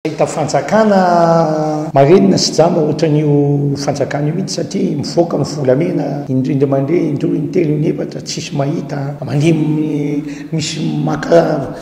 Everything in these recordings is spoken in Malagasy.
Hita fanjakana marenina sy jama ohatran'io fanjakana io mihitsy satria mivoaka ny volamena indrindra mandeha indroa intelo inefatra tsisy mahita mandeha misy maka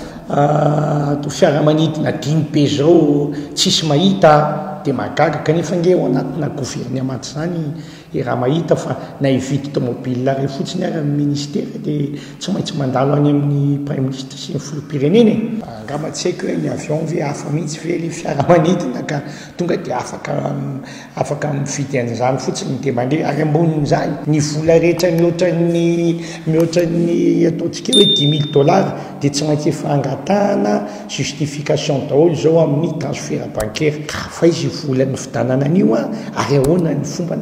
fiaramanidina 10 be zao tsisy mahita dia mahagaga kanefa nge ao anatina gouvernement zany raha mahita fa na hividy tomobile re fotsiny ary amin'ny ministera dia tsy maintsy mandalo any amin'ny prime ministre sy ny filoham-pirenena angamba tsy haiko hoe ny avion ve hafa mihitsy ve le fiaramanidina ka tonga dia afaka mividy an'izany fotsiny dia mandeha ary ambonin'izany ny vola rehetra mihoatran'ny ataontsika hoe $10,000 dia tsy maintsy efa angatahana justification daholo zao amin'ny transfert bancaire ka fa izy vola ny vidanana an'io ary ahoana ny fomba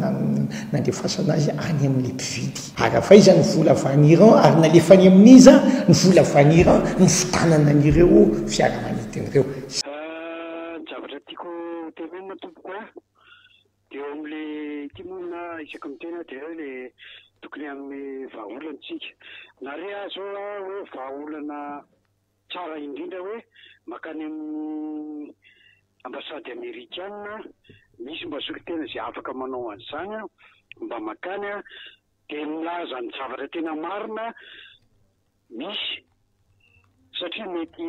nandefasana azy any amin'ny mpividy ary faiza ny vola vaniran ary nalefa any amin'iza ny vola vaniran ny vidanana an'ireo fiaramanidin'ireo. Zavatra tiako tenenina tompoko dia eo amin'le timonina isaka mitena dia hoe le tokony amin'ny vahaolantsika nare azo hoe vahaolana tsara indrindra hoe makany amin'ny ambasady amerikana misy mba solitena izay afaka manao an'izany mba makany dia milaza ny zavatra tena marina misy satria mety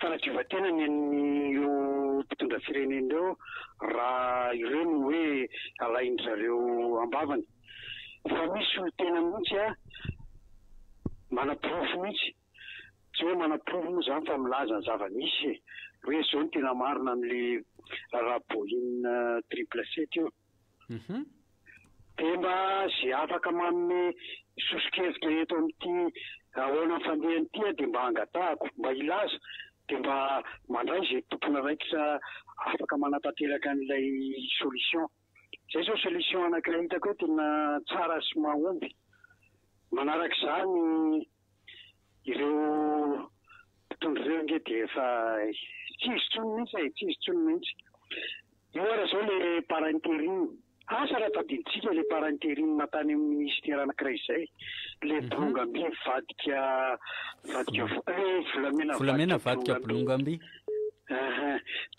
fanadiova-tena ny io mpitondra firenena ireo raha ireny hoe alain-drareo ambavany fa misy solitena mihitsy manaprofo mihitsy tsy hoe manaprofo moa zany fa milaza ny zava-misy hoe zao ny tena marina amin'le raha Boeing 777 io dia mba zay afaka manome sosokevitra eto amin'ity ahoana fandehan'ity dia mba angatahako mba ilaza dia mba mandray izay tompona raikitra afaka manatanteraka an'ilay solution zay zao solution anankiray hitako hoe tena tsara sy mahomby manaraka izany ireo mpitondra ireo nge dia efa tsisy mihitsy io ara zao le parentérim asa raha tadiditsika le parentérim natany amin'ny ministère anankiray izay le bolongamby vadika volamena vadika bolongamby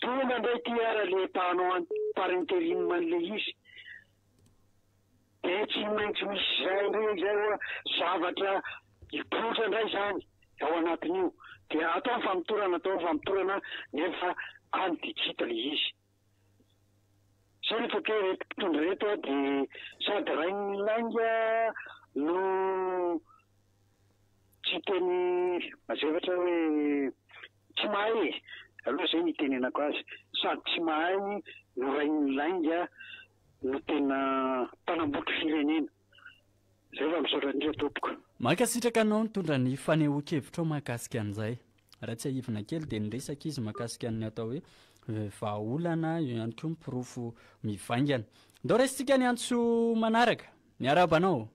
tonga ndray ty ara le mpanao parentérim an'le izy dia tsy maintsy misy zay ndray zay zavatra hipotra ndray zany ao anatin'io dia atao famitorana nefa anydikita le izy zay rehefa ke reto mpitondra reto dia sady ray ny lainga no tsy teny mazevatra hoe tsy mahay aloha zay nitenenako azy sady tsy mahay no ray ny lainga no tena mpanambotra firenena zay fa misaotra indrindra tompoko. Mahakasitraka anao nitondra ny fanehoan-kevitra mahakasika an'izay raha tsy ahivina kely dia niresaka izy mahakasika ny atao hoe vahaolana io ihany koa mipirofo mivaingana. Ndao raisitsika ny antso manaraka ny arabanao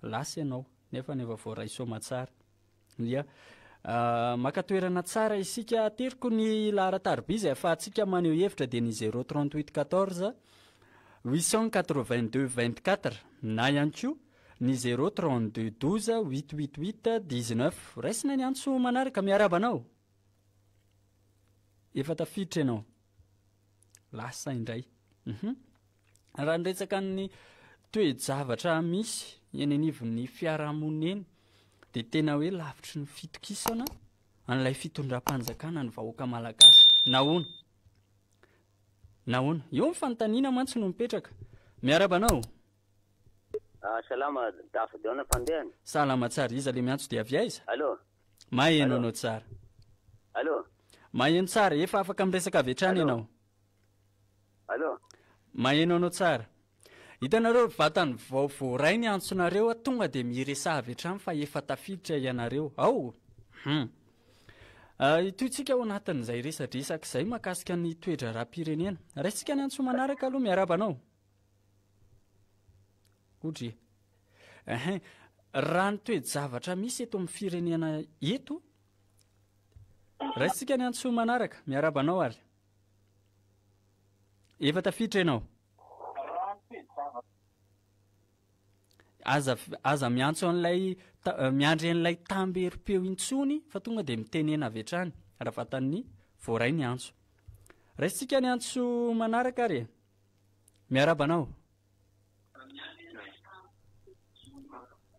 lasy ianao nefa nefa voaraisoama tsara dia makatoerana tsara isika teriko ny laharatarby izay afahantsika maneho hevitra dia ny 038 14 882 24 na ihany koa ny 032 12 888 19 raisina ny antso manaraka miarabanao efa tafiditra ianao lasa indray raha niretsaka ny toe-javatra misy eny anivon'ny fiarahamonina eny dia tena hoe lavitry ny fitokisana an'ilay fitondram-panjakana ny vahoaka malagasy nahoana eo ny fanontaniana mantsy no mipetraka miarabanao salama dafa deona fandehany salama tsara iza le miantso dia avy aiza allo maheno anao tsara allo maheno tsara efa afaka miresaka avy hatrany ianao allo maheno anao tsara hitanareo vatany vaovoaray ny antsonareo tonga dia miresa avy hatrany fa efa tafiditra ianareo ao itoitsika ao anatin'izay resadresaka izay mahakasika ny toedra raha-pirenena raisitsika ny antso manaraka aloha miarabanao odry raha ny toe-javatra misy eto amin'ny firenena eto raisitsika ny antso manaraka miarabanao ary efa tafiditra ianao aza miantso an'ilay miandry an'ilay tamberim-peo intsony fa tonga dia mitenena avy hatrany raha vatan'ny voaray ny antso raisitsika ny antso manaraka ary miarabanao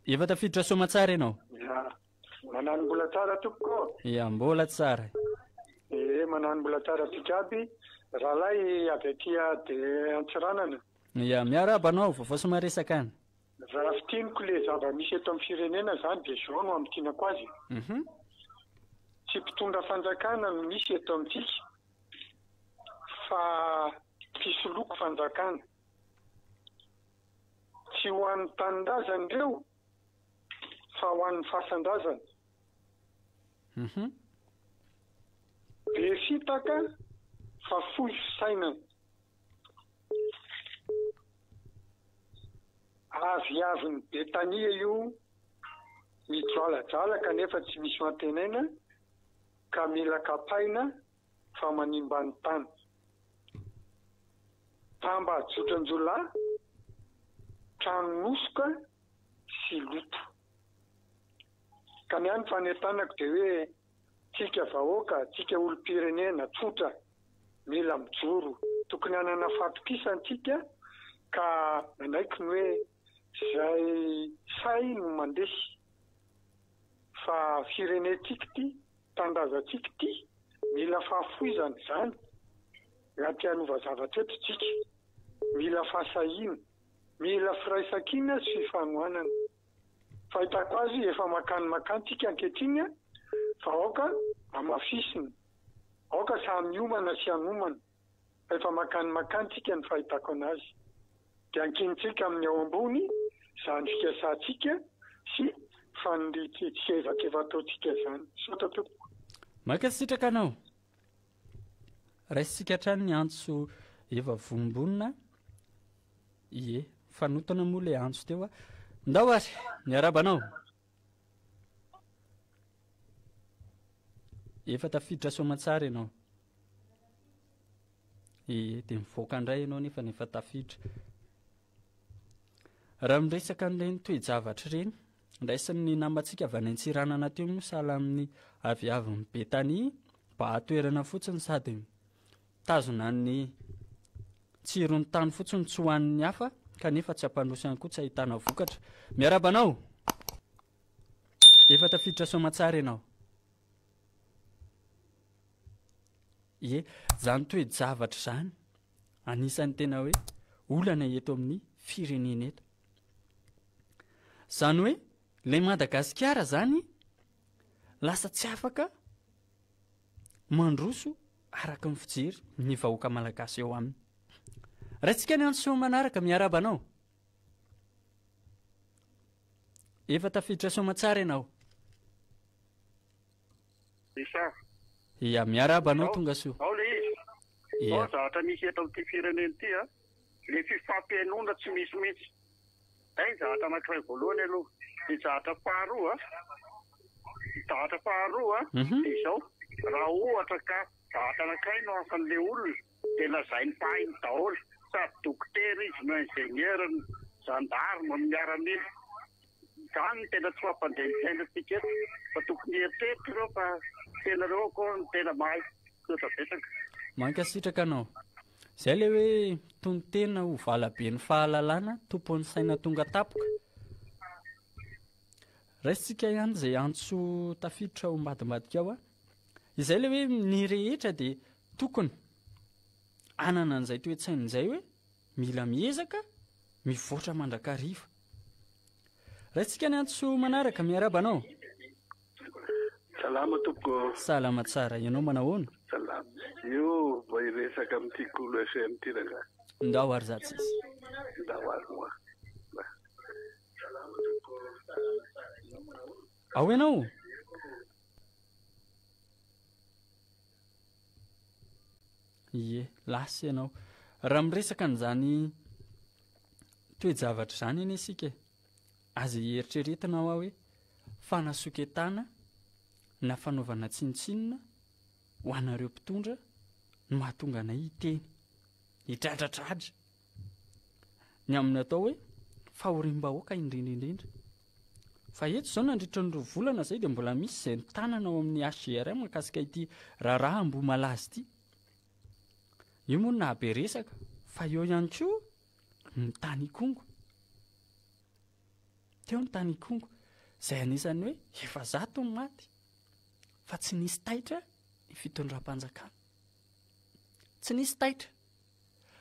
efa tafiditra somatsara ianao manano mbola tsara topoko ia mbola tsara manano mbola tsara tikaby raha lay avy atia de antsiranana ia miarabanao vaovao somaresaka any raha fitiniko le zava-misy eto amin'ny firenena zany de zao no amitinako azy tsy mpitondra fanjakana no misy eto amintsika fa fisoloko fanjakana tsy ho an'ny tanindrazana ireo fa ho an'ny fahasan-drazana be fitaka fa fohy fisainana avyavy ny Betania io mijoalajalaka nefa tsy misy mantenaina ka mila kapaina fa manimba ny tany tamba jotranjolahy tranonosoka sy loto ka ny any fanetanako de hoe tsika vahoaka tsika olo-pirenena tsotra mila mijoro tokony hanana fatokisanytsika ka nanaiky ny hoe zay say no mandesy fa firenetsika ty tandazatsika ty mila fahafoizany zany raha ty hanova zavatra eto tsika mila fahasahina mila firaisan-kina sy fifanohanana fahitako azy efa makany tsika ankehitriny fa aoka amafisiny aoka samy homana sy anomana fa efa makany tsika ny fahitako anazy de ankinitsika amin'ny ao ambony zany fikasantsika sy faniritsika evakeva ataotsika zany sota tompoko makasitraka anao raisitsika hatrany ny antso efa vombonina ie fanotana moa le antso teo a ndao ary miarabanao efa tafiditra somatsara ianao de mivoaka indray ianao nefa nefa tafiditra raha miresaka n'le nytoejavatra reny ndraisan'ny namantsika avy any Antsiranana teo moa sahala amin'ny aviavin'ny Betania mba hatoerana fotsiny sady tazona ny tsirony tany fotsiny tsy hoan'ny hafa kanefa tsy hampanosy ihany koa tsy ahitana vokatra miarabanao efa tafiditra somatsara ianao ie zany toejavatra zany anisan'ny tena hoe olana eto amin'ny firenena eto zany hoe le Madagasikara zany lasa tsy afaka mandroso araka ny fijery ny vahoaka malagasy eo aminy raintsika ny antso manaraka miarabanao efa tafiditra somatsara ianao ia miarabanao tonga soa ao le izy ao zavatra misy eto amin'ity firenena ity le fifampiainona tsy misy mihitsy ay zavatra anankiray voalohany aloha ny zavatra faharoa de izao raha ohatra ka zavatra anankiray no asan'le olona de lazainy fahiny daholo sady dokotera izy no ingénieur ny gendarme ny miaramila zany ny tena tsy mampandeha-tsainantsika eto fa tokony eritreritry ireo fa tena reo koa ny tena mahay toetrabetsaka mankasitraka anao zay le hoe tontena ho valabe ny fahalalana tompon'ny saina tonga tapoka raisitsika ihany zay antso tafiditra ho mbadimbadika ao izay le hoe ny rehetra de tokony anana an'izay toetsain'izay hoe mila miezaka mivoatra mandrakariva raisitsika ny antso manaraka miarabanao salama tompoko salama tsara ianao manahoana salama io vao iresaka amin'ity Kolo FM ty raha ndao ary za tsisy ndao ary moa ao ianao ie lasa ianao raha miresaka n'izany toejavatra zany eny isika aza eritreretinao aho hoe fanasoketana na fanaovana tsinitsinina ho anareo mpitondra no mahatonga anay hiteny hidradradratra ny amin'ny atao hoe fahorim-bahoaka indrindraindrindra fa eto zao nandritra ny 2 volana zay dia mbola misy izay nitanana ao amin'ny HGRM makasika ity raharaha ambo malazy ity. Io moa nahabe resaka fa eo ihany koa ny tany kongo. Teo ny tany kongo izay anisany hoe efa 100 ny maty fa tsy nisy taitra ny fitondram-panjakana. Tsy nisy taitra.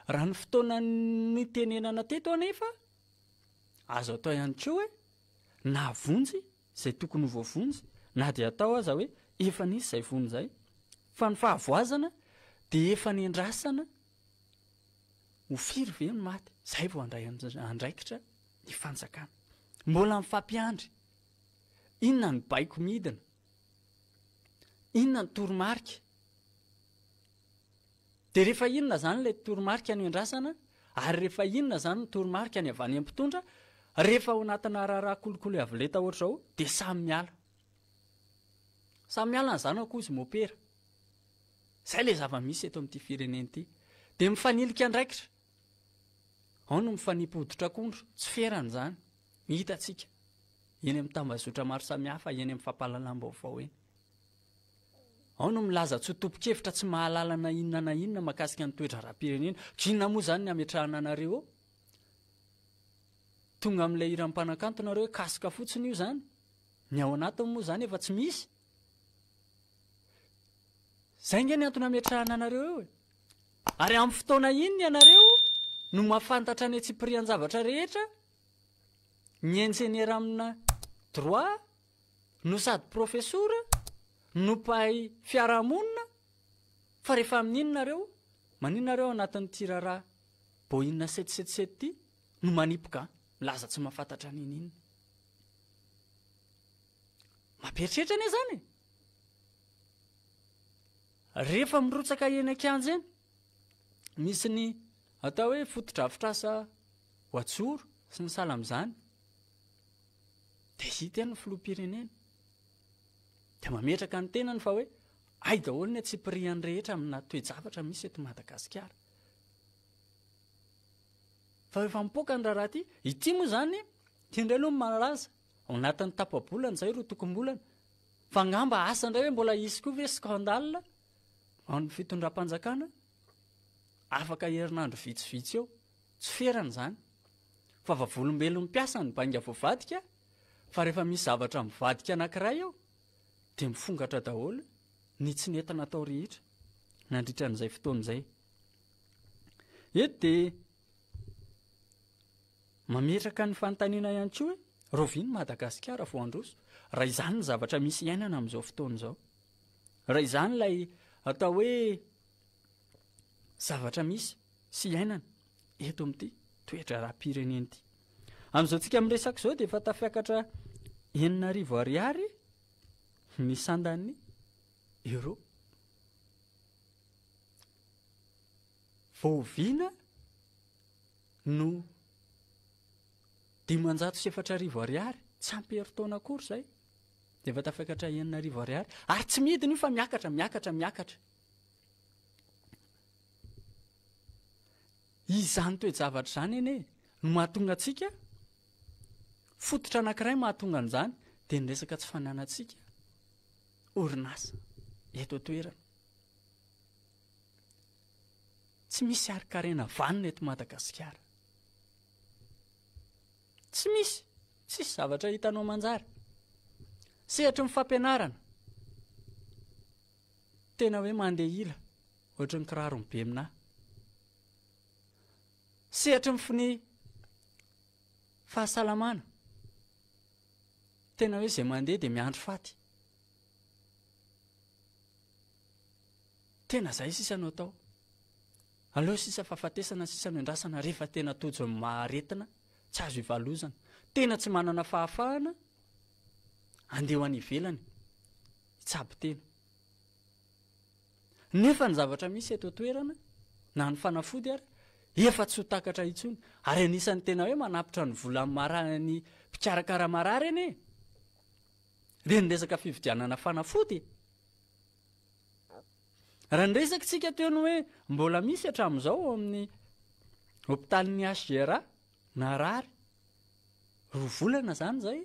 Raha ny fotoana ny tenenana teto anefa azo atao ihany koa hoe na vonjy izay tokony ho voavonjy na dia atao aza hoe efa nisy izay vony izay fa ny fahavoazana dia efa nendrasana ho firy ve ny maty izay vao andraikitra ny fanjakana. Mbola mifampiandry. Inona ny baiko midina? Inona ny toromarika? Dia rehefa inona zany ilay toromarika ny endrasana ary rehefa inona zany ny toromarika ny avy any am-pitondra rehefa ao anatina raharaha kolokolo avoleta ohatrao dia samy miala. Samy miala ny zanako izy mopera. Izay ilay zava-misy eto amin'ity firenena ity. Dia mifanilika andraikitra. Ao no mifanipoditra akondro. Tsy ferana izany. Hitantsika. Eny amin'ny tambazotra maro samihafa, eny amin'ny fampahalalam-baovao eny. Ao no milaza tsy topo-kevitra tsy mahalala na inona makasika ny toetra rahapirenena. Inona moa zany ny ametrahana anareo ao? Tonga amin'ilay iram-panakanto nareo kasika fotsiny io zany. Ny ao anatiny moa zany efa tsy misy. Zay nge ny antony ametrahana anareo eo. Ary amin'ny fotoana inony ianareo no mahafantatra ny tsipirian-javatra rehetra, ny enjenera amina droit, no sady profesora, no mpahay fiarahamonina, fa rehefa amin'inona nareo, maninona nareo anatin'ny tirara boina 777 ity no manipoka milaza tsy mahafantatra ninina. Mampieritreritra ane zany. Rehefa mirotsaka eny an-kianja eny, misy ny atao hoe fotodrafitrasa ho atsoro sy ny sahala amin'izany. Dia hita eny ny filoham-pirenena. Dia mametraka ny tenany fa hoe ay daholo ny atsipiriany rehetra amina toe-javatra misy eto Madagasikara. Fa efa mipoaka ny raharaha ity moa zany tiandray aloha malaza ao anatin'ny tapa-bolana izay roa tokom-bolana. Fa ngamba asa indray hoe mbola isy koa ve skandale ao amin'ny fitondram-panjakana? Afaka herinandro vitsivitsy eo. Tsy ferana izany. Fa vavolombelon'ny mpiasa ny banga voavadika, fa rehefa misy zavatra mivadika anankiray eo dia mifongatra daholo ny tsy netana atao rehetra nandritra n'izay fotoana izay. Eto dia mametraka ny fanontaniana ihany koa hoe roviany Madagasikara vao androso. Raha izany ny zavatra misy iainana amin'izao fotoana izao. Raha izany ilay atao hoe zavatra misy sy iainana eto amin'ity toetra rahapirenena ity. Amin'izao tsika miresaka izao dia efa tafiakatra 9,000 ariary ny sandan'ny euro. Voaviana no 504,000 ariary, tsy ampy herintaona akory izay. Dia efa tafiakatra 9,000 ariary ary tsy midiny io fa miakatra. Izany toe-javatra izany ene no mahatonga antsika fototra anankiray mahatonga an'izany dia ny resaka tsy fananantsika orinasa eto toerana. Tsy misy arikarena vanina eto Madagasikara. Tsy misy. Tsisy zavatra hitanao manjary. Sehatry ny fampianarana. Tena hoe mandeha ila ohatry ny kiraro ny be aminahy. Sehatry ny finy fahasalamana. Tena hoe izay mandeha dia miandry faty. Tena izay sisa no atao. Aleo sisa fahafatesana, sisa no endrasana rehefa tena tojo ny maharetina, tsy azo ivalozana. Tena tsy manana fahafahana, andeho any ivelany, hitsabo tena. Nefa ny zavatra misy eto toerana, na ny fanafody ary, efa tsy ho takatra intsony. Ary anisan'ny tena hoe manapitra ny vola marany mpikarakara marary ene. Dia ny resaka fividianana fanafody. Raha ny resaka tsika teo ny hoe mbola misy hatramin'izao ao amin'ny hopitalin'ny HGRA na rary 2 volana zany izay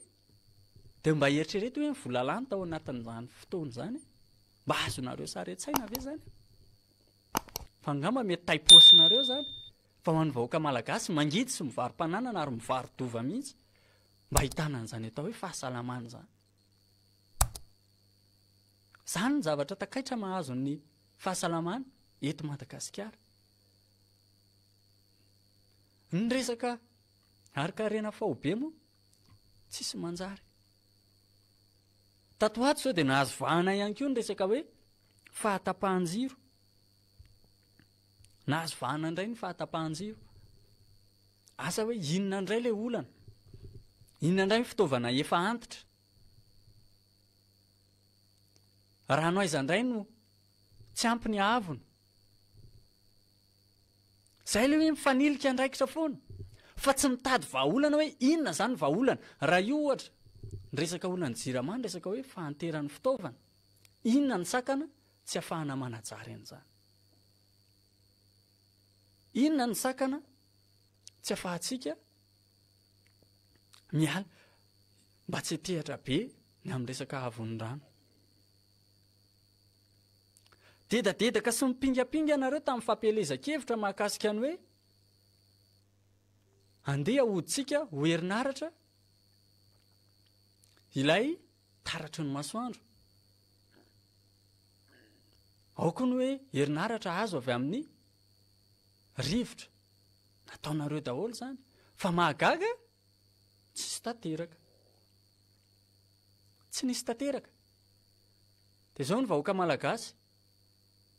dia mba eritrereto hoe mivolalany tao anatin'izany fotoana zany mba azonareo saretsaina ve zany fa ngamba mety taiposinareo zany fa ho an'ny vahoaka malagasy mangidy sy mivarom-pananana ary mivarodova mihitsy mba hitanan'izany atao hoe fahasalamana zany. Zany ny zavatra takaitra mahazo ny fahasalamana eto Madagasikara. Ny resaka arikarena fahobe moa tsisy manjary. Tato ato sao dia nahazo vahana ihany koa ny resaka hoe fahatapahan-jiro. Nahazo vahana indray ny fahatapahan-jiro. Asa hoe inona indray ilay olana, inona indray ny fitaovana efa antitra. Raha no aiza indray no tsy ampy ny avona. Izay ilay hoe mifanilika andraikitra foana. Fa tsy mitady vahaolana hoe inona zany vahaolana. Raha io ohatra ny resaka olana jirama ny resaka hoe fahanteran'ny fitaovana. Inona ny sakana tsy ahafahana manajary an'izany. Inona ny sakana tsy ahafahantsika miala mba tsy hitehatra be ny amin'ny resaka havon'ny rano. Dedadedaka sy mipingapinga nareo tamin'ny fampielezan-kevitra mahakasika ny hoe andeha ahoditsika ho herinaratra ilay taratry ny masoandro. Aoko ny hoe herinaratra azo avy amin'ny rivotra. Nataonareo daholo zany. Fa mahagaga tsy nisy tanteraka. Tsy nisy tanteraka. Dia izao ny vahoaka malagasy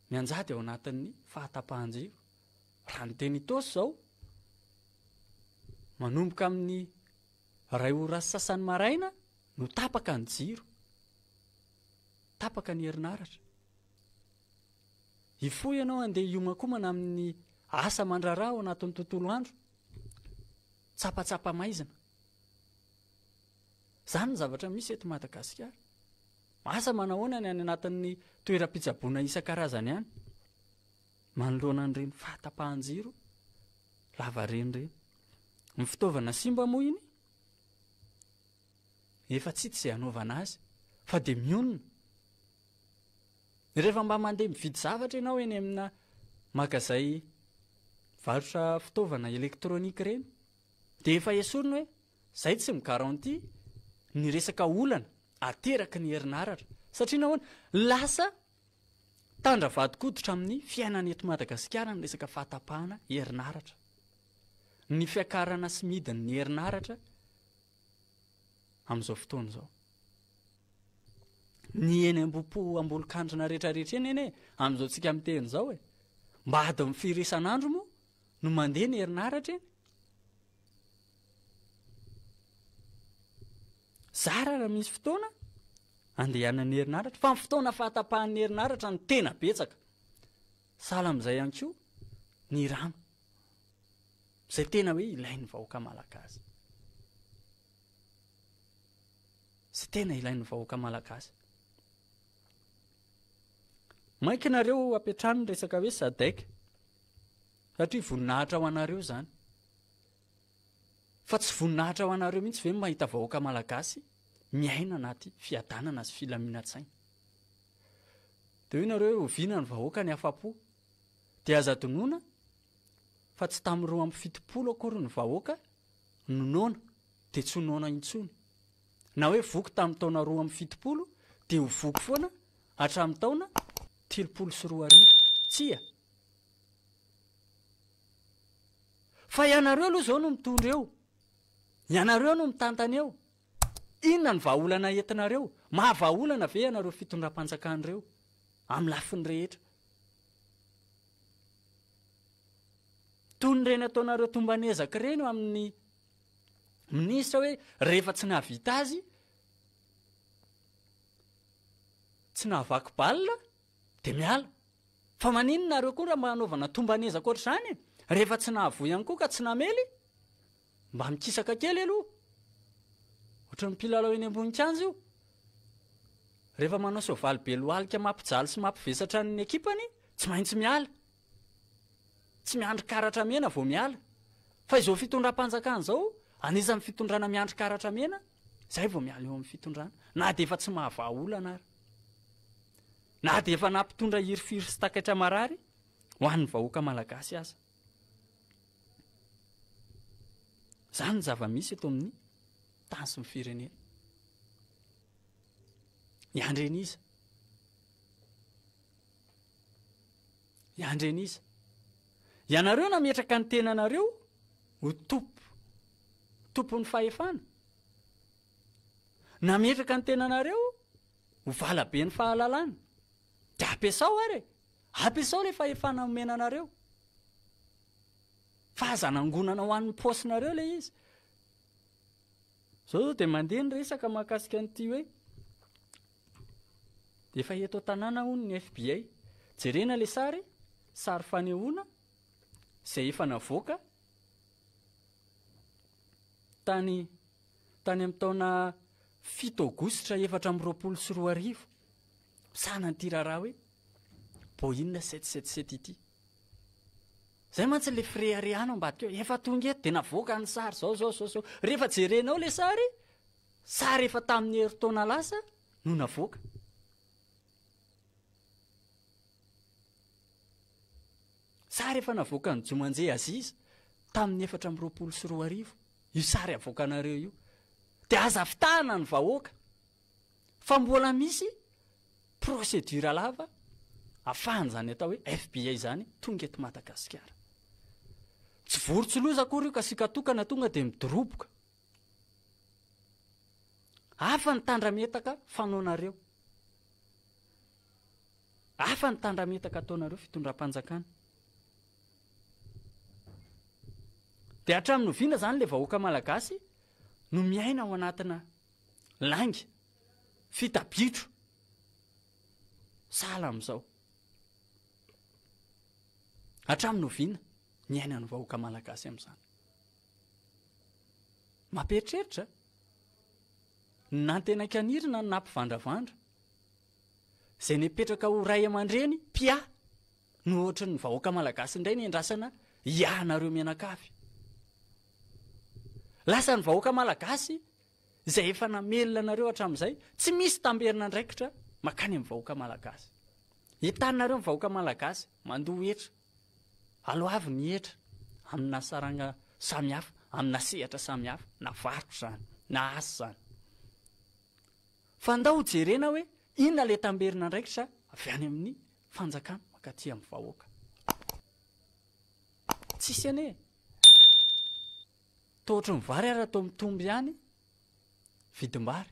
mianjady ao anatin'ny fahatapahan-jiro. Raha ny teny Itosy izao manomboka amin'ny 2 ora sy sasany maraina no tapaka ny jiro. Tapaka ny herinaratra. Hifoy ianao andeha hiomakomana amin'ny asa mandrarah ao anatin'ny tontolo andro. Tsapatsapa maizina. Zany ny zavatra misy eto Madagasikara. Asa manahoana ny any anatin'ny toeram-pitsaboana isan-karazany ihany. Manoloana an'ireny fahatapahan-jiro lava renireny. Ny fitaovana simba moa iny efa tsy izay hanaovana azy fa dia mionona. Rehefa mba mandeha mividy zavatra ianao eny amina magazay varotra fitaovana elektrônika ireny dia efa esorina hoe izay tsy migaranty ny resaka olana ateraky ny herinaratra. Satria nahoana lasa tandravadikoditra amin'ny fiainana eto Madagasikara ny resaka fahatapahana herinaratra. Ny fiakarana sy midin'ny herinaratra amin'izao fotoana izao. Ny eny ambom-po ambolo-kandrina rehetrarehetra eny eny amin'izao tsika miteny izao mba adin'ny firesan'andro moa no mandeha ny herinaratra eny. Zara raha misy fotoana andehanan'ny herinaratra fa ny fotoana fahatapahan'ny herinaratra ny tena betsaka. Sahala amin'izay ihany koa ny rano izay tena hoe ilain'ny vahoaka malagasy. Izay tena ilain'ny vahoaka malagasy. Mainka nareo apetrano ny resaka hoe sadaika satria voninahitra ho anareo zany. Fa tsy voninahitra ho anareo mihitsy ve mahita vahoaka malagasy miaina anaty fiadanana sy filaminan-tsaina. Dia hoe nareo oviana ny vahoaka ny afa-po dia aza tonoina fa tsy tamin'ny 2.70 akory ny vahoaka nonoana dia tsy nonoana intsony. Na hoe voky tamin'ny taona 2.70 dia ho voky foana hatramin'ny taona 34 tsia. Fa ianareo aloha izao no mitondra eo. Ianareo no mitantana eo. Inona ny vahaolana entinareo? Mahavahaolana ve ianareo fitondram-panjakan'ireo amin'ny lafiny rehetra? Toy ny reny ataonareo tombanezaka ireny amin'ny minisitra hoe rehefa tsy nahavita azy, tsy nahavaky balina dia miala. Fa maninona nareo koa raha manaovana tombanezaka ohatr'izany? Rehefa tsy nahavoa ihany koa ka tsy namely, mba mikisaka kely aloha. Ohatra ny mpilalao eny ambony-kianja io. Rehefa manao soavaly be lohalika mampijaly sy mampivesatra ny ekipany, tsy maintsy miala. Tsy miandry karatra mena vao miala. Fa izao fitondram-panjakana izao, anisan'ny fitondrana miandry karatra mena zay vao miala eo amin'ny fitondrana na de efa tsy mahavaolana ary na de efa nampitondra hirifiry sy takatra marary ho an'ny vahoaka malagasy aza. Zany ny zava-misy eto amin'ny tany sy ny firenena. Iandreniza ianareo nametraka ny tenanareo ho tompon'ny fahefana, nametraka ny tenanareo ho valabe ny fahalalana, de ampiasao le fahefana omenanareo fa aza nangonana ho an'ny paosinareo le izy. Zao de mandeha ny resaka mahakasika an'ity hoe de efa eto tanàna hono ny FBI, jerena le sary fanehoana izay efa navoaka tany amin'ny taona 7 Aogositra 2024 sana ny tiraraha hoe Boeing 777 ity. Zay mantsy le freariana ambadika eo efa tonga eto de navoaka ny sary zao. Rehefa jerenao le sary efa tamin'ny herintaona lasa no navoaka. Sary efa navoaka ny Jomanjey Aziza tamin'ny 2024. Io sary avoakanareo io de aza fitahana ny vahoaka fa mbola misy procédure lava afahany zany atao hoe FBI zany tonga eto Madagasikara. Tsy vorontsoloza akory io ka sikatokana tonga de midoroboka. Hafa ny tandrametaka fanaonareo, hafa ny tandrametaka ataonareo fitondram-panjakana. De hatramin'ny noviana zany le vahoaka malagasy no miaina ao anatina langy fitabitro sala am'izao. Hatramin'ny noviana miaina ny vahoaka malagasy am'izany. Mampieritreritra nantenankanirina ny nampivandravandra zay nipetraka ho ray aman-dreny pia no ohatra ny vahoaka malagasy indray ny endrasana ianareo mianakavy. Lasa ny vahoaka malagasy izay efa namelona anareo hatramin'izay tsy misy tamberina ndraikitra makany amin'ny vahoaka malagasy. Hitanareo ny vahoaka malagasy mandoa hetra, aloavy ny hetra amina saranga samihafa, amina sehatra samihafa, na varotra zany, na asa zany. Fa ndao jerena hoe inona le tamberina ndraikitra avy any amin'ny fanjakana makaty amin'ny vahoaka. Tsisy ane. Tohatry ny vary ary atao mitombo ihany, vidim-bary.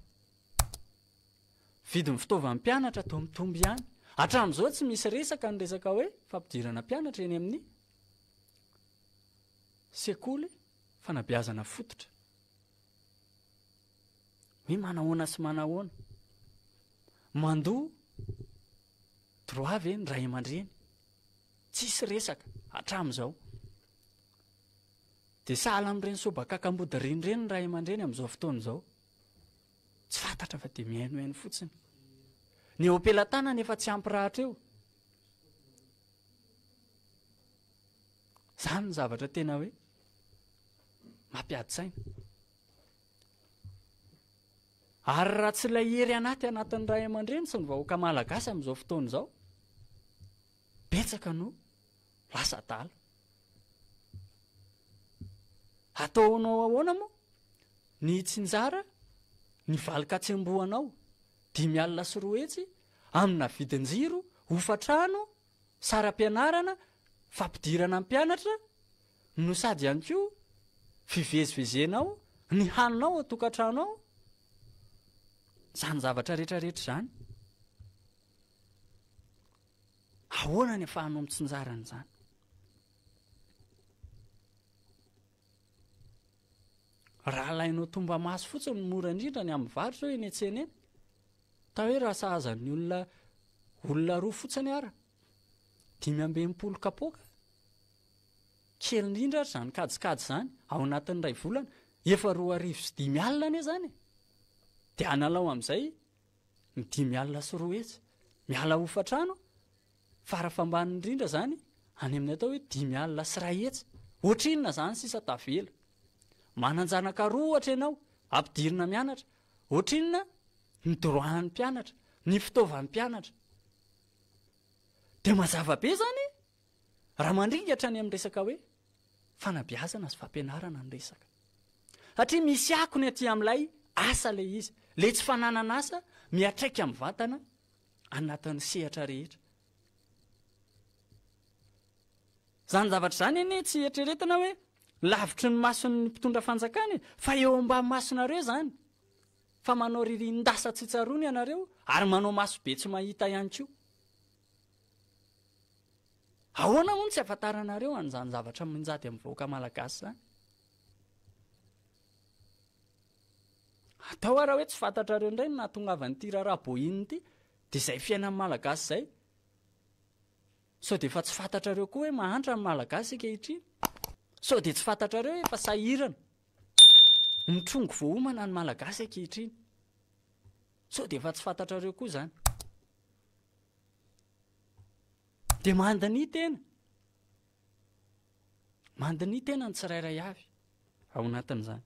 Vidin'ny fitaovan'ny mpianatra atao mitombo ihany. Hatramin'izao tsy misy resaka ny resaka hoe fampidirana mpianatra eny amin'ny sekoly fanabeazana fototra. Hoe manahoana sy manahoana. Mandoa droit ve ny ray aman-dreny. Tsisy resaka hatramin'izao. De sahala amin'ireny sobakakambody renireny ny ray aman-dreny amin'izao fotoana izao. Tsy fantatra fa de mihainohaino fotsiny. Ny eo am-pelantanany efa tsy ampirahatra eo. Zany ny zavatra tena hoe mampiady-tsaina. Ary raha tsy ilay hery anatin'ny ray aman-dreny sy ny vahoaka malagasy amin'izao fotoana izao, betsaka no lasa adala. Ataonao ahoana moa ny tsinjara, ny valikatsembohanao 5 alina sy 2 hetsy amina vidin-jiro, hofatrano, saram-pianarana, fampidirana mpianatra, no sady ihany koa fivezivezenao, ny haninao atokantrano ao. Zany zavatra rehetrarehetra zany. Ahoana ny afahanao mitsinjarana zany? Raha lainao tomba maso fotsiny mora indrindra ny amin'ny varotra eny an-tsena eny. Ta hoe raha sahazan'ny olona 2 fotsiny ara 520 kapoaka. Kely indrindra zany kajikajy zany ao anatin'ny 2 volana efa 2,5 alina ane zany. De analao amin'izay ny 5 alina sy 2 hetsy. Miala hofatrano farafambany indrindra zany any amin'ny atao hoe 5 alina sy 1 hetsy. Ohatrinona zany sisa tavela. Mananjanaka 2 ohatra ianao ampidirina mianatra ohatra inona ny droan'ny mpianatra ny fitaovan'ny mpianatra dia mazava-be zany raha mandringatra ny amin'ny resaka hoe fanabiazana sy fampianarana ny resaka satria misy akony aty amin'ilay asa le izy le tsy fananana asa miatraika amin'ny vatana anatin'ny sehatra rehetra zany zavatra zany eny tsy etreretina hoe lavitry ny mason'ny mpitondra fanjakany fa eo amba masonareo zany fa manao ririndasa tsy tsarony ianareo ary manao maso be tsy mahita ihany koa ahoana moa tsy afantaranareo an'izany zavatra minjady amin'ny vahoaka malagasy zany atao raha hoe tsy fantatrareo indray na tongavan'ity raharaha-bohiny ity dia izay fiainan'ny malagasy izay sao dia efa tsy fantatrareo koa hoe mahantra ny malagasy ankehitriny sao dia tsy fantatrareo hoe efa sahirana mitrongo voahomana ny malagasy ankehitriny sao dia efa tsy fantatrareo koa izany dia mandiny tena ny tsirairay avy ao anatin'izany